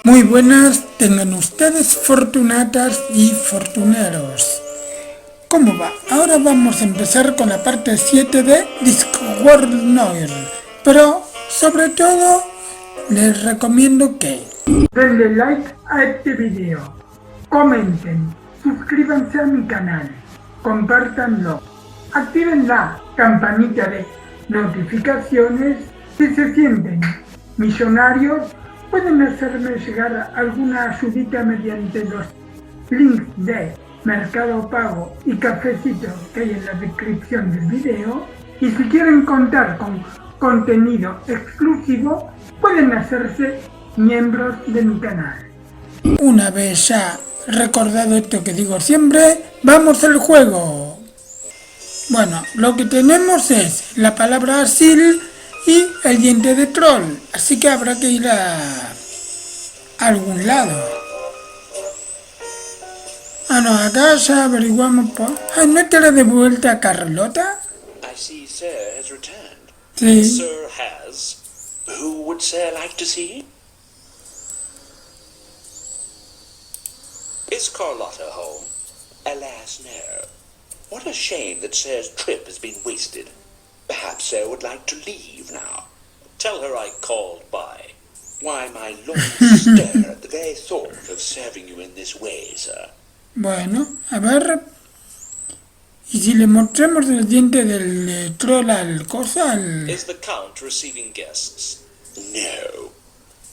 Muy buenas tengan ustedes, fortunatas y fortuneros. ¿Cómo va? Ahora vamos a empezar con la parte 7 de Discworld Noir. Pero, sobre todo, les recomiendo que denle like a este video, comenten, suscríbanse a mi canal, compártanlo, activen la campanita de notificaciones. Si se sienten millonarios, pueden hacerme llegar alguna ayudita mediante los links de Mercado Pago y Cafecito que hay en la descripción del video. Y si quieren contar con contenido exclusivo, pueden hacerse miembros de mi canal. Una vez ya recordado esto que digo siempre, ¡vamos al juego! Bueno, lo que tenemos es la palabra asil y el diente de troll, así que habrá que ir a algún lado. Ah, no, acá ya averiguamos por... Ah, ¿no te la de vuelta a Carlota? I see Sir has returned. Sí. Sir has. Who would Sir like to see? Is Carlotta home? Alas, no. What a shame that Sir's trip has been wasted. Perhaps Sir would like to leave now. Tell her I called by. Why, my loins stir at the very thought of serving you in this way, Sir. Bueno, a ver... ¿Y si le mostramos el diente del troll al cosa? Is the Count receiving guests? No.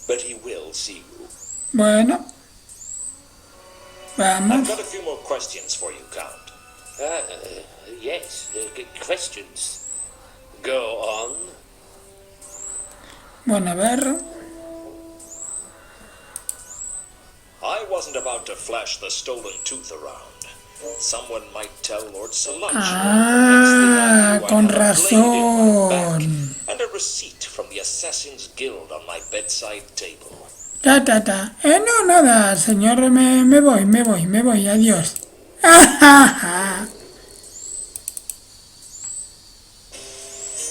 But he will see you. Bueno. I've Vamos. got a few more questions for you, Count. Yes, questions. Go on. Bueno, a ver... I wasn't about to flash the stolen tooth around. Someone might tell Lord Cilantro. Ah, con razón. And a receipt from the Assassin's Guild on my bedside table. No, nada, señor, me voy, adiós.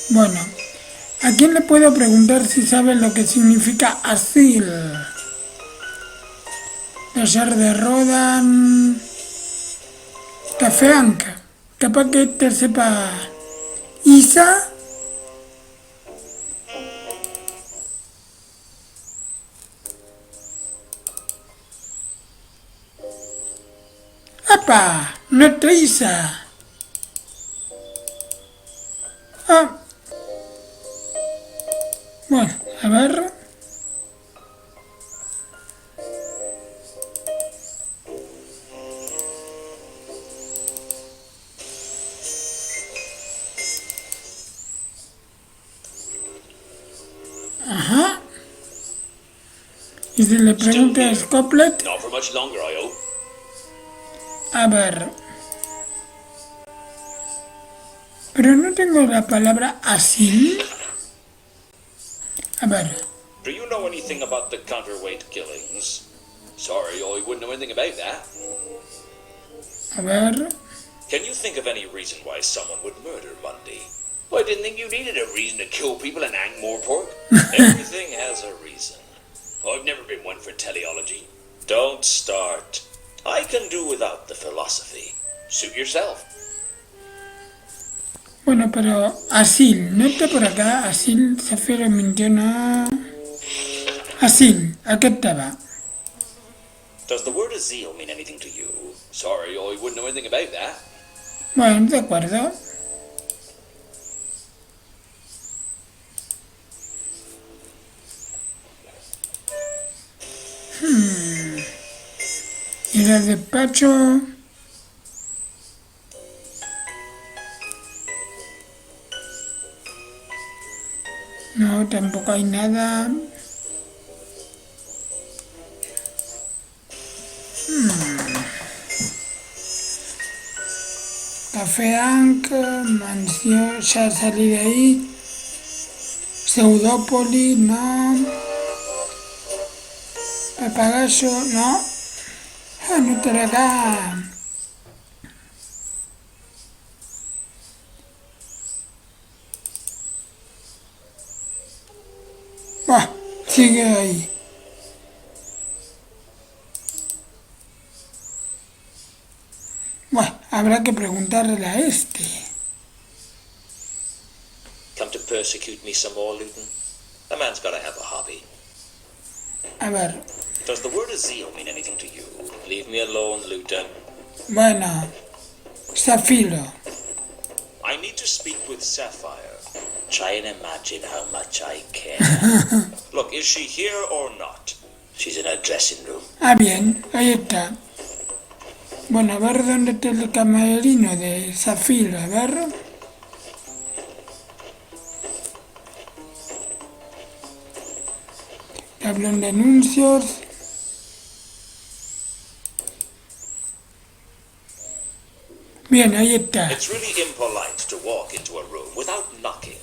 Bueno, ¿a quién le puedo preguntar si sabe lo que significa asil? Taller de Rodan... Cafeanca. Capaz que te sepa... Isa... ¡Apa! No está Isa. Ah. Bueno, a ver... Ajá. Y si le pregunta a Scoplet... Not for much longer, I hope. A ver... Pero no tengo la palabra asil. A ver... Do you know anything about the counterweight killings? Sorry, I wouldn't know anything about that. A ver... Can you think of any reason why someone would murder Mundy? I didn't think you needed a reason to kill people and hang more pork. Everything has a reason. I've never been one for teleology. Don't start. I can do without the philosophy. Suit yourself. Bueno, pero asil, no está por acá. Asil, Zafiro mintió, no... Asil, aquí estaba. Does the word azil mean anything to you? Sorry, I wouldn't know anything about that. Bueno, de acuerdo. Ir al despacho. No, tampoco hay nada. Café Anc, mansión, ya salí de ahí. Pseudópolis, no. Papagayo, no. Ah, no estará acá. Bah, sigue ahí. habrá que preguntarle a este. Come to persecute me some more, Luton? A man's gotta have a hobby. A ver, Does the word zeal mean anything to you? Leave me alone, Luton. bueno, Zafiro. I need to speak with Sapphire. Try and imagine how much I care. Look, is she here or not? She's in her dressing room. Ah, bien, ahí está. Bueno, a ver dónde está el camerino de Zafiro, a ver. Tablón de anuncios. Bien, ahí está. It's really impolite to walk into a room without knocking.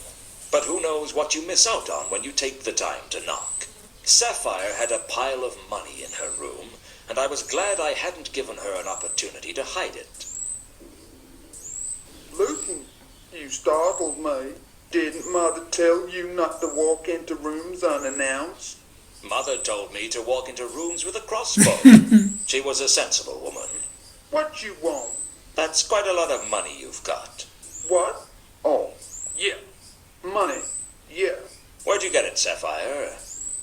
But who knows what you miss out on when you take the time to knock. Sapphire had a pile of money in her room, and I was glad I hadn't given her an opportunity to hide it. Luton, you startled me. Didn't Mother tell you not to walk into rooms unannounced? Mother told me to walk into rooms with a crossbow. She was a sensible woman. What you want? That's quite a lot of money you've got. What? Oh, yeah. Money. Yeah. Where'd you get it, Sapphire?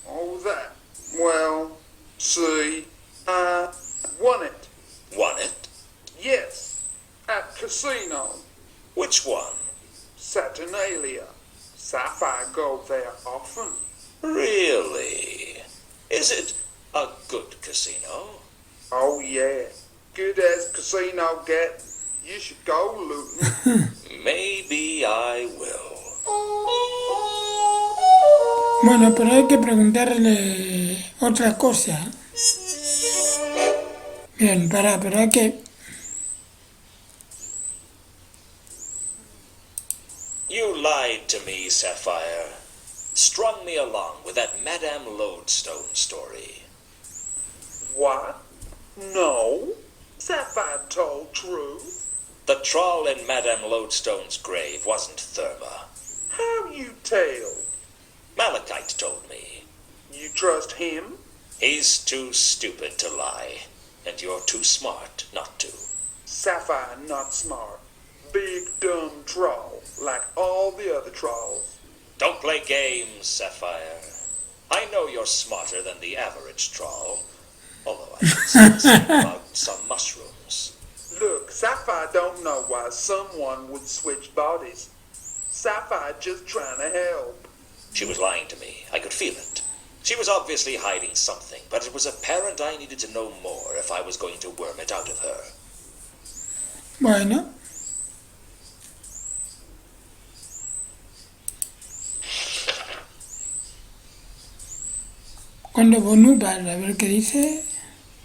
Oh, that. Well, see, I won it. Won it? Yes. At casino. Which one? Saturnalia. Sapphire go there often. Really? Is it a good casino? Oh, yeah. Good as casino get. You should go, Luton. Maybe I will. Bueno, pero hay que preguntarle otra cosa. Bien, pero hay que... You lied to me, Sapphire. Strung me along with that Madame Lodestone story. What? No. Sapphire told truth. The trawl in Madame Lodestone's grave wasn't Therma. How you tell? Malachite told me. You trust him? He's too stupid to lie, and you're too smart not to. Sapphire not smart. Big dumb troll, like all the other trolls. Don't play games, Sapphire. I know you're smarter than the average troll, although I should say the same about some mushrooms. Look, Sapphire don't know why someone would switch bodies. Sapphire just trying to help. She was lying to me. I could feel it. She was obviously hiding something, but it was apparent I needed to know more if I was going to worm it out of her. Bueno. Cuando Bonubar, a ver qué dice.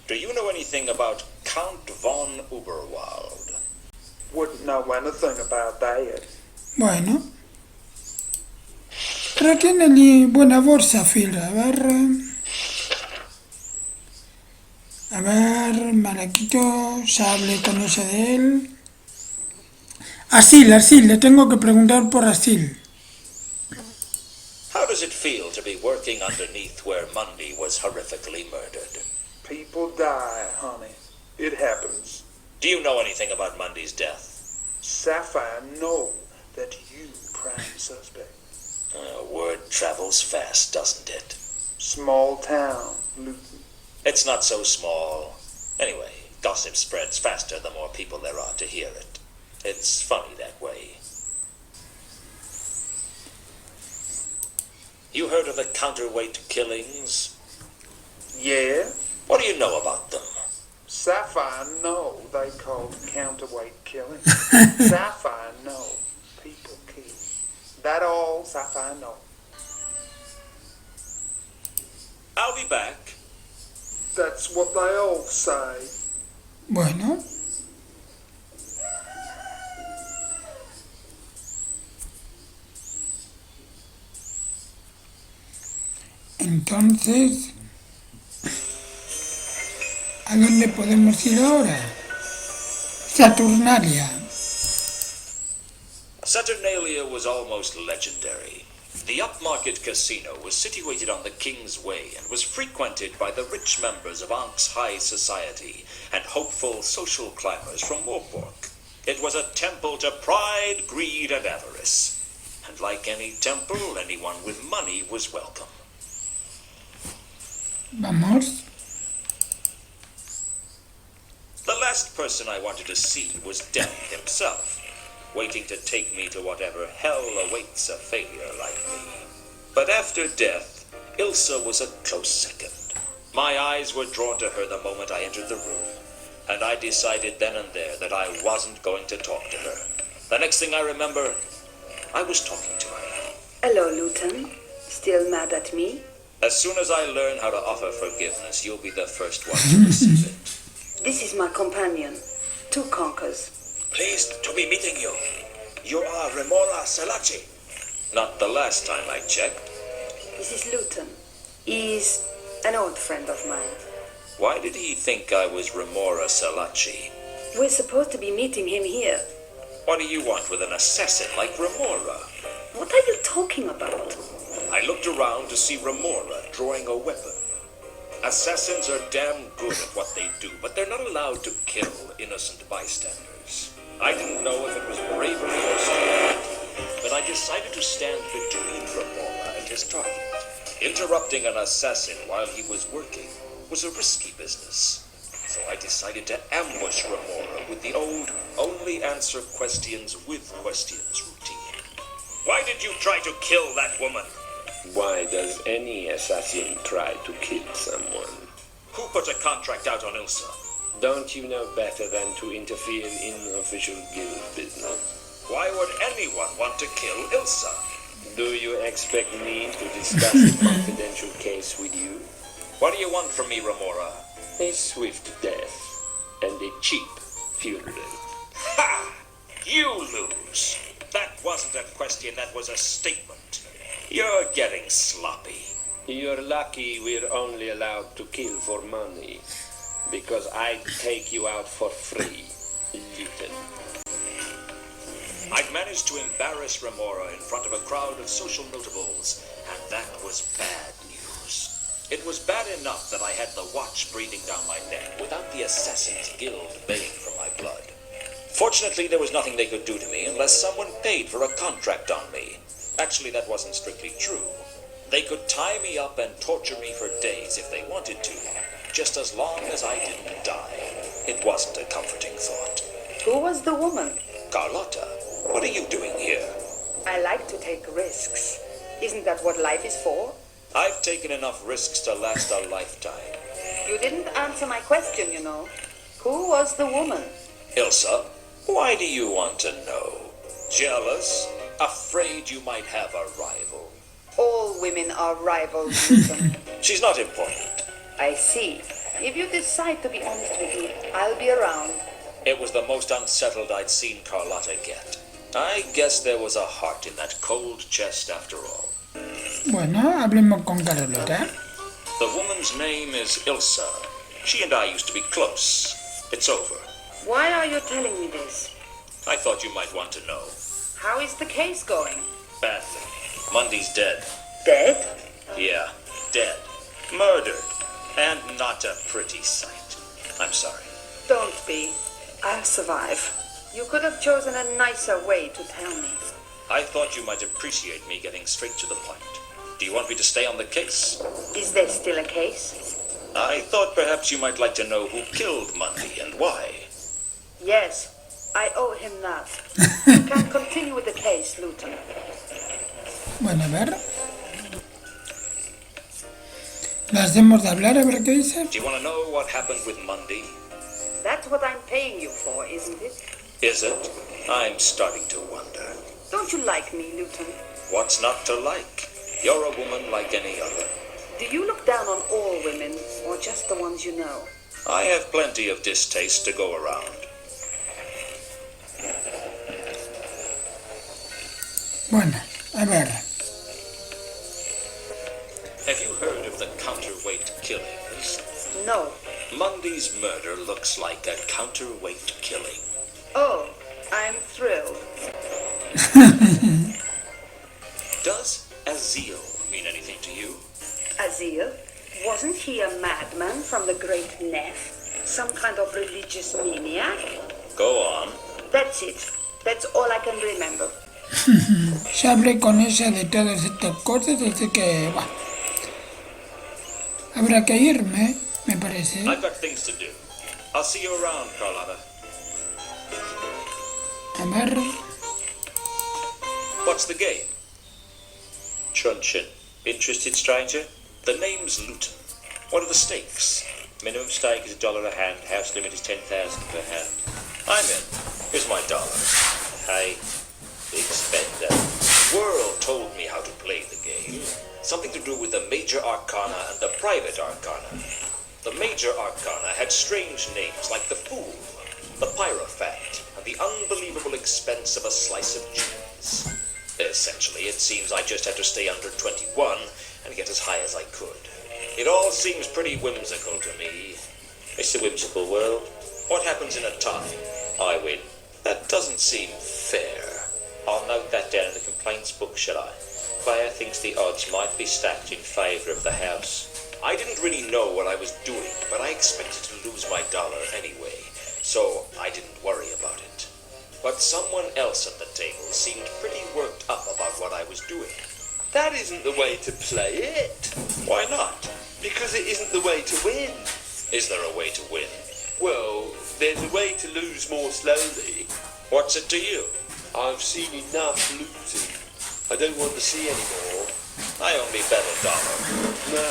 Do you know anything about Count von Uberwald? Wouldn't know anything about that. Bueno. Pero tiene buena voz, Zafiro. A ver, Malaquito, ya hablé con eso de él. Asil, le tengo que preguntar por Asil. How does it feel to be working underneath where Mundy was horrifically murdered? People die, honey. It happens. Do you know anything about Mundy's death? Sapphire know that you prime suspect. Word travels fast, doesn't it? Small town, Luton. It's not so small. Anyway, gossip spreads faster the more people there are to hear it. It's funny that way. You heard of the counterweight killings? Yeah? What do you know about them? Sapphire know they called counterweight killing. Sapphire know people kill. That all Sapphire know. I'll be back. That's what they all say. Bueno. Entonces, ¿a dónde podemos ir ahora? Saturnalia. Saturnalia was almost legendary. The upmarket casino was situated on the King's Way and was frequented by the rich members of Ankh's high society and hopeful social climbers from Warbork. It was a temple to pride, greed, and avarice. And like any temple, anyone with money was welcome. Vamos. The last person I wanted to see was Death himself, waiting to take me to whatever hell awaits a failure like me. But after Death, Ilsa was a close second. My eyes were drawn to her the moment I entered the room, and I decided then and there that I wasn't going to talk to her. The next thing I remember, I was talking to her. Hello, Luton. Still mad at me? As soon as I learn how to offer forgiveness, you'll be the first one to receive it. This is my companion, Two Conkers. Pleased to be meeting you. You are Remora Salachi. Not the last time I checked. This is Luton. He's an old friend of mine. Why did he think I was Remora Salachi? We're supposed to be meeting him here. What do you want with an assassin like Remora? What are you talking about? I looked around to see Remora drawing a weapon. Assassins are damn good at what they do, but they're not allowed to kill innocent bystanders. I didn't know if it was bravery or something, but I decided to stand between Remora and his target. Interrupting an assassin while he was working was a risky business, so I decided to ambush Remora with the old only answer questions with questions routine. Why did you try to kill that woman? Why does any assassin try to kill someone? Who put a contract out on Ilsa? Don't you know better than to interfere in official guild business? Why would anyone want to kill Ilsa? Do you expect me to discuss a confidential case with you? What do you want from me, Remora? A swift death and a cheap funeral. Ha! You lose. That wasn't a question, that was a statement. You're getting sloppy. You're lucky we're only allowed to kill for money, because I take you out for free, Luton. I'd managed to embarrass Remora in front of a crowd of social notables, and that was bad news. It was bad enough that I had the watch breathing down my neck without the Assassin's Guild baying for my blood. Fortunately, there was nothing they could do to me unless someone paid for a contract on me. Actually, that wasn't strictly true. They could tie me up and torture me for days if they wanted to, just as long as I didn't die. It wasn't a comforting thought. Who was the woman? Carlotta, what are you doing here? I like to take risks. Isn't that what life is for? I've taken enough risks to last a lifetime. You didn't answer my question, you know. Who was the woman? Ilsa, why do you want to know? Jealous? Afraid you might have a rival? All women are rivals, Luton. She's not important. I see. If you decide to be honest with me, I'll be around. It was the most unsettled I'd seen Carlotta get. I guess there was a heart in that cold chest after all. Bueno, hablemos con Carlota. The woman's name is Ilsa. She and I used to be close. It's over. Why are you telling me this? I thought you might want to know. How is the case going? Bad thing. Mundy's dead. Dead? Yeah, dead. Murdered. And not a pretty sight. I'm sorry. Don't be. I'll survive. You could have chosen a nicer way to tell me. I thought you might appreciate me getting straight to the point. Do you want me to stay on the case? Is there still a case? I thought perhaps you might like to know who killed Mundy and why. Yes, I owe him that. You can continue with the case, Luton. Bueno, a ver. Las demos de hablar, a ver qué dice. Do you want to know what happened with Mundy? That's what I'm paying you for, isn't it? Is it? I'm starting to wonder. Don't you like me, Luton? What's not to like? You're a woman like any other. Do you look down on all women, or just the ones you know? I have plenty of distaste to go around. Bueno, a ver. Have you heard of the counterweight killings? No. Mundy's murder looks like a counterweight killing. Oh, I'm thrilled. Does Azil mean anything to you? Azil? Wasn't he a madman from the Great Neff? Some kind of religious maniac? Go on. That's it. That's all I can remember. Ya hablé con ella de todas estas cosas, así que, bueno, habrá que irme, me parece. I've got things to do. I'll see you around, Carlotta. A ver, What's the game? Truncheon. Interested, stranger? The name's Luton. What are the stakes? Minimum stake is $1 a hand. House limit is 10,000 per hand. I'm in. Here's my dollar. Hey, big spender. World told me how to play the game. Something to do with the major arcana and the private arcana. The major arcana had strange names like the Fool, the Pyrophat, and the unbelievable expense of a slice of cheese. Essentially, it seems I just had to stay under 21 and get as high as I could. It all seems pretty whimsical to me. It's a whimsical world. What happens in a tie? I win. That doesn't seem fair. I'll note that down in the complaints book, shall I? Player thinks the odds might be stacked in favor of the house. I didn't really know what I was doing, but I expected to lose my dollar anyway, so I didn't worry about it. But someone else at the table seemed pretty worked up about what I was doing. That isn't the way to play it. Why not? Because it isn't the way to win. Is there a way to win? Well, there's a way to lose more slowly. What's it to you? I've seen enough losing. I don't want to see any more. I only bet $1. No,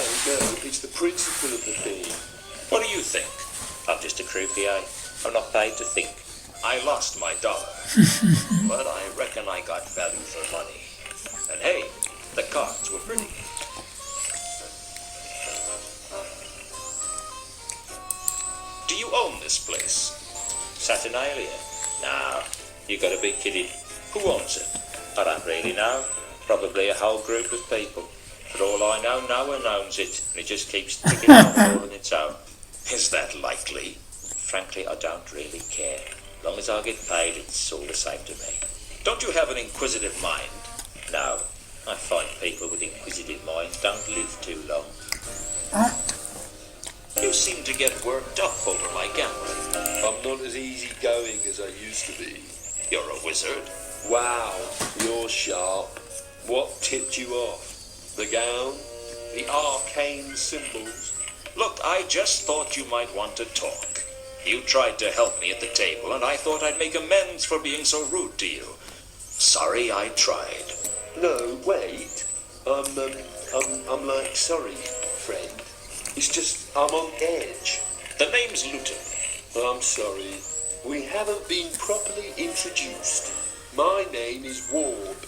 it's the principle of the thing. What do you think? I'm just a croupier. I'm not paid to think. I lost my dollar, but I reckon I got value for money. And hey, the cards were pretty. Do you own this place? Saturnalia? Nah, you gotta be kidding. Who owns it? I don't really know. Probably a whole group of people. For all I know, no one owns it, and it just keeps ticking over on its own. Is that likely? Frankly, I don't really care. As long as I get paid, it's all the same to me. Don't you have an inquisitive mind? No. I find people with inquisitive minds don't live too long. You seem to get worked up over my gambling. I'm not as easygoing as I used to be. You're a wizard. Wow, you're sharp. What tipped you off? The gown? The arcane symbols? Look, I just thought you might want to talk. You tried to help me at the table, and I thought I'd make amends for being so rude to you. Sorry I tried. No, wait. I'm like, sorry, friend. It's just, I'm on edge. The name's Luton. I'm sorry. We haven't been properly introduced. My name is Warb.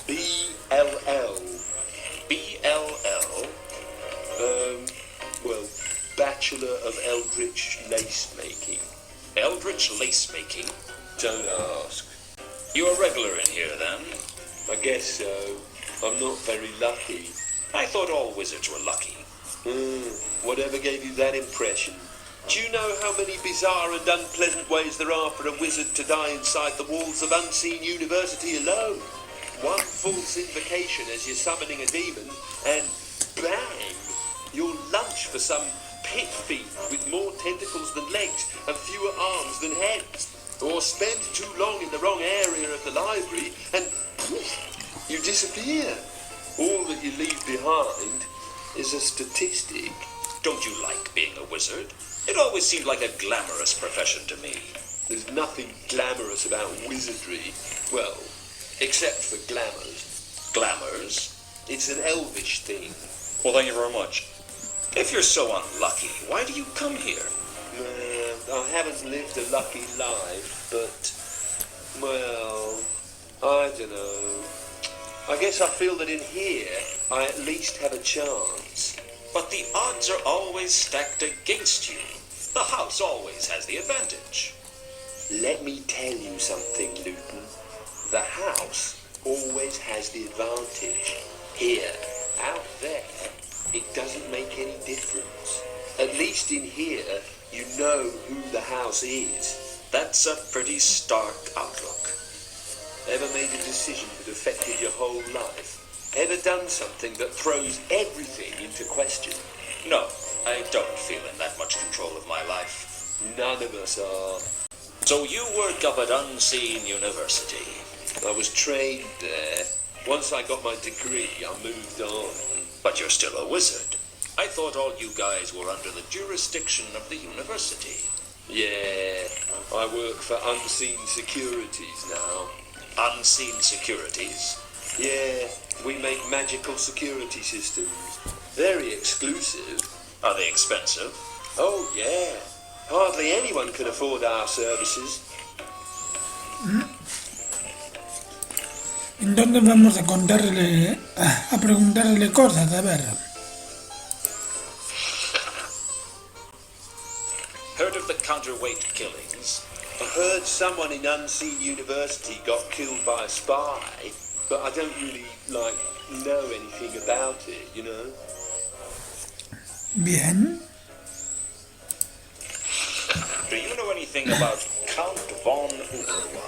B-L-L. B-L-L? Well, Bachelor of Eldritch Lace Making. Eldritch lace making? Don't ask. You a regular in here, then? I guess so. I'm not very lucky. I thought all wizards were lucky. Whatever gave you that impression? Do you know how many bizarre and unpleasant ways there are for a wizard to die inside the walls of Unseen University alone? One false invocation as you're summoning a demon, and bang! You'll lunch for some pit fiend with more tentacles than legs and fewer arms than heads. Or spend too long in the wrong area of the library, and poof, you disappear. All that you leave behind is a statistic. Don't you like being a wizard? It always seemed like a glamorous profession to me. There's nothing glamorous about wizardry. Well, except for glamours. Glamours? It's an elvish thing. Well, thank you very much. If you're so unlucky, why do you come here? I haven't lived a lucky life, but, well, I don't know. I guess I feel that in here, I at least have a chance. But the odds are always stacked against you. The house always has the advantage. Let me tell you something, Luton. The house always has the advantage. Here, out there, it doesn't make any difference. At least in here, you know who the house is. That's a pretty stark outlook. Ever made a decision that affected your whole life? Ever done something that throws everything into question? No, I don't feel in that much control of my life. None of us are. So So you work up at Unseen University. I was trained there. Once I got my degree, I moved on. But you're still a wizard. I thought all you guys were under the jurisdiction of the university. Yeah, I work for Unseen Securities now. Unseen Securities? Yeah, we make magical security systems. Very exclusive. Are they expensive? Oh, yeah. Hardly anyone can afford our services. Entonces vamos a contarle, a preguntarle cosas, a ver. Heard of the counterweight killings? I heard someone in Unseen University got killed by a spy, but I don't really, know anything about it, you know? Bien. Do you know anything about Count von Uberwa?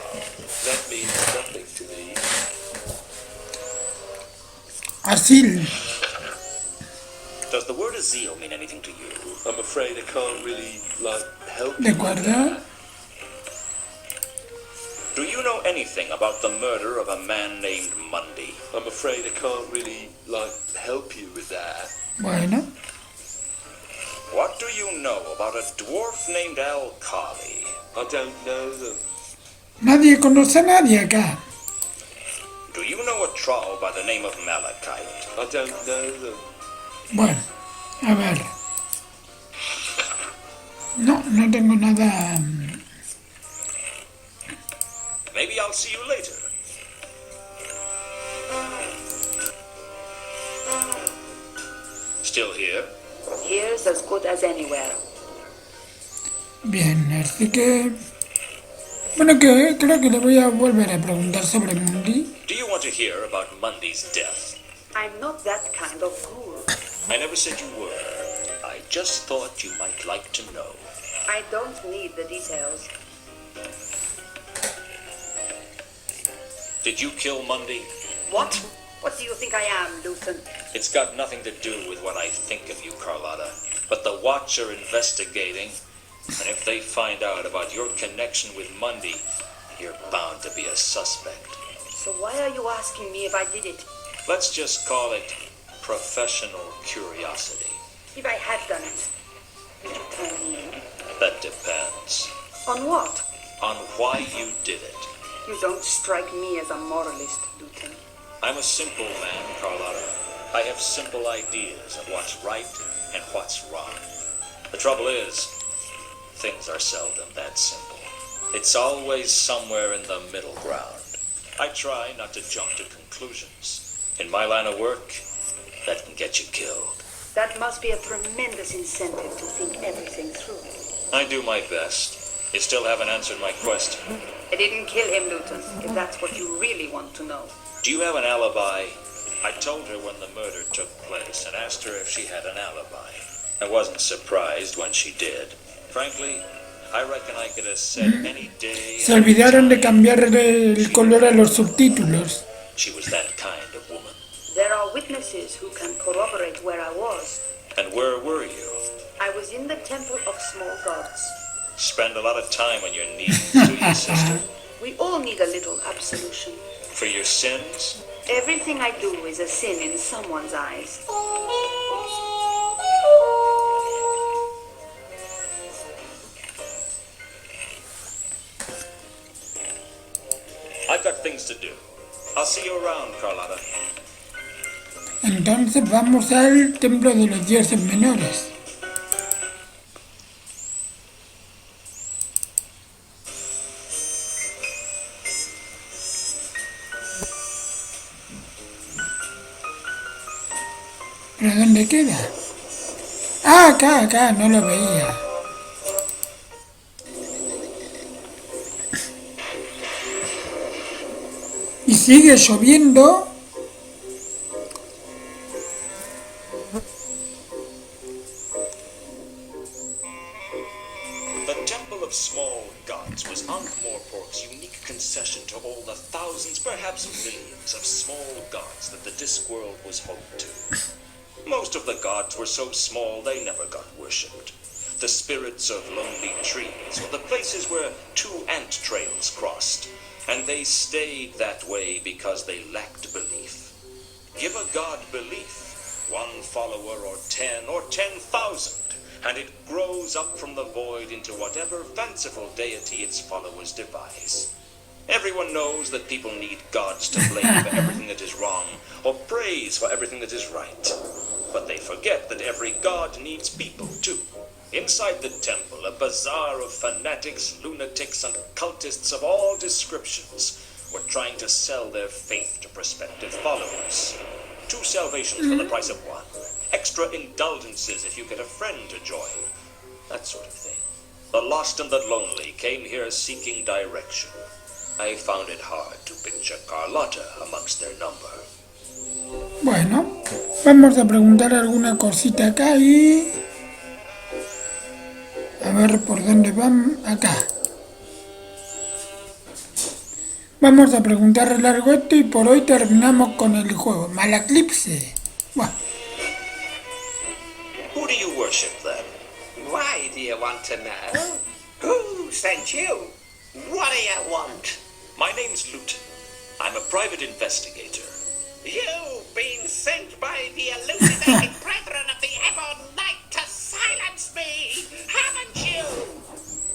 That means nothing to me. Asil. Does the word Azil mean anything to you? I'm afraid I can't really, help ¿De you with acuerdo? that. Do you know anything about the murder of a man named Mundy? I'm afraid I can't really, help you with that. Bueno. What do you know about a dwarf named Al-Khali? I don't know them. Nadie conoce a nadie acá. Do you know a troll by the name of Malachite? I don't know them. Bueno, a ver. No, no tengo nada. Maybe I'll see you later. Still here? Here's as good as anywhere. Bien, así que... Bueno, que creo que le voy a volver a preguntar sobre Mundi. Do you want to hear about Mundy's death? I'm not that kind of fool. I never said you were. I just thought you might like to know. I don't need the details. Did you kill Mundy? What? What do you think I am, Luton? It's got nothing to do with what I think of you, Carlotta. But the Watch are investigating, and if they find out about your connection with Mundy, you're bound to be a suspect. So why are you asking me if I did it? Let's just call it professional curiosity. If I had done it, would you turn me in? That depends On what? on why you did it. You don't strike me as a moralist, Luton. I'm a simple man, Carlotta. I have simple ideas of what's right and what's wrong. The trouble is, things are seldom that simple. It's always somewhere in the middle ground. I try not to jump to conclusions. In my line of work, that can get you killed. That must be a tremendous incentive to think everything through. I do my best. You still haven't answered my question. I didn't kill him, Luton, if that's what you really want to know. Do you have an alibi? I told her when the murder took place and asked her if she had an alibi. I wasn't surprised when she did. Frankly, I reckon I could have said any day... Se olvidaron de cambiarle el color a los subtítulos. She was that kind of woman. There are witnesses who can corroborate where I was. And where were you? I was in the Temple of Small Gods. Spend a lot of time on your knees, do you, sister? We all need a little absolution. For your sins? Everything I do is a sin in someone's eyes. I've got things to do. I'll see you around, Carlotta. Entonces vamos al templo de los dioses menores. ¿Pero dónde queda? Ah, acá, no lo veía. Y sigue lloviendo. The Temple of Small Gods was Ankh-Morpork's unique concession to all the thousands, perhaps millions, of small gods that the Discworld was home to. Most of the gods were so small they never got worshipped. the spirits of lonely trees, or the places where two ant trails crossed, and they stayed that way because they lacked belief. Give a god belief, 1 follower or 10 or 10,000, and it grows up from the void into whatever fanciful deity its followers devise. Everyone knows that people need gods to blame for everything that is wrong, or praise for everything that is right. But they forget that every god needs people too. Inside the temple, a bazaar of fanatics, lunatics, and cultists of all descriptions were trying to sell their faith to prospective followers. 2 salvations for the price of 1. Extra indulgences if you get a friend to join. That sort of thing. The lost and the lonely came here seeking direction. I found it hard to picture Carlotta amongst their number. Bueno, vamos a preguntar alguna cosita acá y... A ver por dónde van. Acá. Vamos a preguntar el largo esto y por hoy terminamos con el juego. Malaclipse. Bueno. Who do you worship then? Why do you want to know? Who sent you? What do you want? My name's Luton. I'm a private investigator. You've been sent by the elucidating brethren of the Ebon Knight to silence me, haven't you?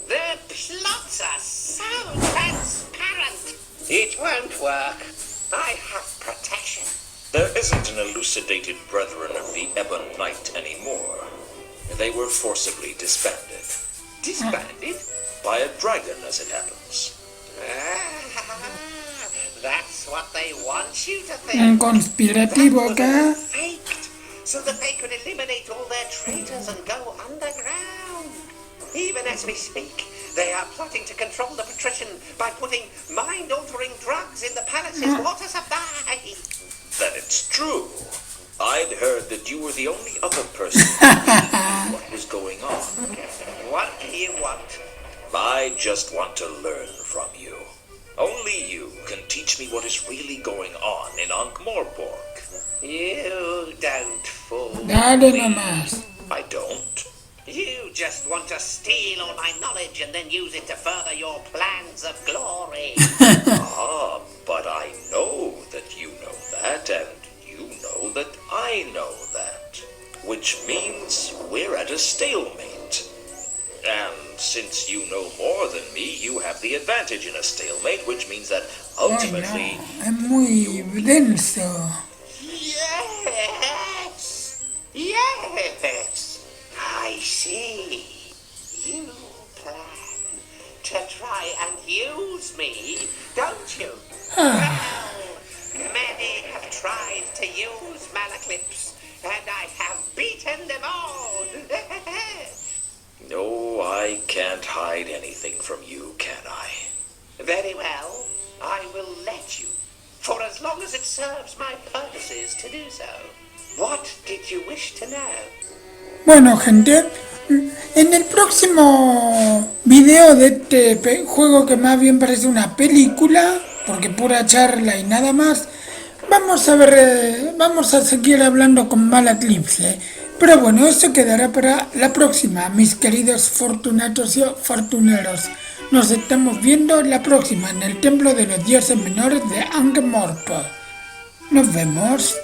Their plots are so transparent. It won't work. I have protection. There isn't an elucidated brethren of the Ebon Knight anymore. They were forcibly disbanded. Disbanded? By a dragon, as it happens. That's what they want you to think. Un conspirativo acá. Faked, so that they could eliminate all their traitors and go underground. Even as we speak, they are plotting to control the patrician by putting mind-altering drugs in the palace's water supply. Then it's true. I'd heard that you were the only other person who knew what was going on. What do you want? I just want to learn from you. Only you can teach me what is really going on in Ankh-Morpork. You don't fool Dale me. nomás. I don't. You just want to steal all my knowledge and then use it to further your plans of glory. Ah, but I know that you know that, and you know that I know that. Which means we're at a stalemate. And since you know more than me, you have the advantage in a stalemate, which means that Ay, ultimately... no, es muy denso. Yes! Yes! I see. You plan to try and use me, don't you? Well, many have tried to use Malaclips, and I have beaten them all. No, I can't hide anything from you, can I? Very well, I will let you, for as long as it serves my purposes to do so. What did you wish to know? Bueno, gente, en el próximo video de este juego que más bien parece una película, porque pura charla y nada más, vamos a ver, vamos a seguir hablando con Malaclipse. Pero bueno, eso quedará para la próxima, mis queridos fortunatos y fortuneros. Nos estamos viendo la próxima en el templo de los dioses menores de Ankh-Morpork. Nos vemos.